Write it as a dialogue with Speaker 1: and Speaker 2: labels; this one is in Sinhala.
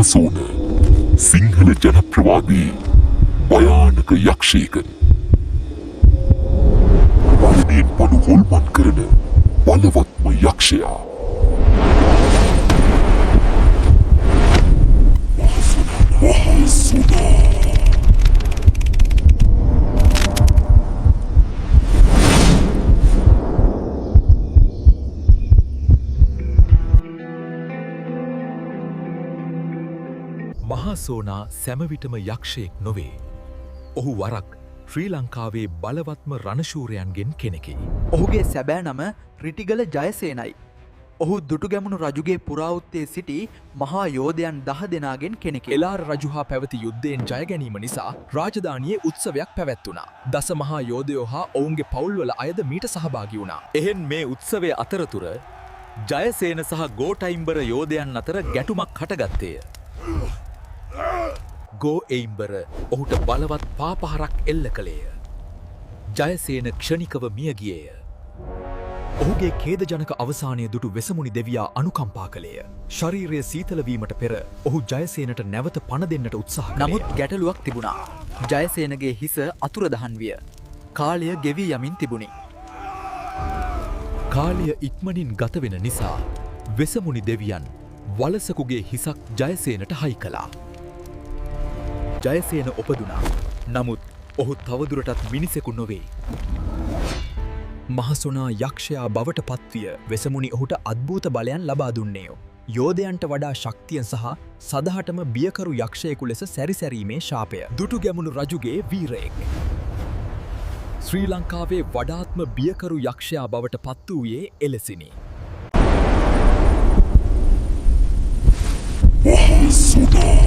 Speaker 1: මහසෝන සිංහල ජනප්‍රවාදී භයානක යක්ෂයෙක්. බලයෙන් පඩු හොල්මන් කරන බලවත්ම යක්ෂයා. මහසෝනා.
Speaker 2: මහසෝනා සැමවිටම යක්ෂයෙක් නොවේ. ඔහු වරක් ශ්‍රී ලංකාවේ බලවත්ම රණශූරයන්ගෙන් කෙනෙකි.
Speaker 3: ඔහුගේ සැබෑ නම රිටිගල ජයසේනයි. ඔහු දුටුගැමුණු රජුගේ පුරාවෘත්තයේ සිටි මහා යෝධයන් 10 දෙනාගෙන් කෙනෙකි.
Speaker 2: එලාර රජු හා පැවති යුද්ධයෙන් ජයගැනීම නිසා රාජධානියේ උත්සවයක් පැවැත්වුණා. දස මහා යෝධයෝ හා ඔවුන්ගේ පවුල්වල අයද මීට සහභාගී වුණා. එහෙන් මේ උත්සවය අතරතුර ජයසේන සහ ගෝටයිම්බර යෝධයන් අතර ගැටුමක් හටගත්තේය. ගෝ එයිම්බර ඔහුට බලවත් පාපහරක් එල්ල කළේය. ජයසේන ක්ෂණිකව මියගියේය. ඔහුගේ ඛේදජනක අවසානය දුටු වෙසමුණි දෙවියා අනුකම්පා කළේය. ශරීරය සීතලවීමට පෙර ඔහු ජයසේනට නැවත පණ දෙන්නට උත්සාහ කළේය.
Speaker 3: නමුත් ගැටලුවක් තිබුණා. ජයසේනගේ හිස අතුරුදහන් විය. කාලය ගෙවී යමින් තිබුණි.
Speaker 2: කාලය ඉක්මනින් ගත වෙන නිසා වෙසමුණි දෙවියන් වලසකුගේ හිසක් ජයසේනට හයි කළා. ජයසේන උපදුනා. නමුත් ඔහු තවදුරටත් මිනිසෙකු නොවේ. මහසොනා යක්ෂයා බවට පත්විය වෙසමුණි ඔහුට අද්භූත බලයන් ලබා දුන්නේයෝ. යෝධයන්ට වඩා ශක්තියෙන් සහ සදහටම බියකරු යක්ෂයෙකු ලෙස සැරිසැරීමේ ශාපය. දුටුගැමුණු රජුගේ වීරයෙක්. ශ්‍රී ලංකාවේ වඩාත්ම බියකරු යක්ෂයා බවට පත් වූයේ එලෙසිනි.
Speaker 1: මහසෝනා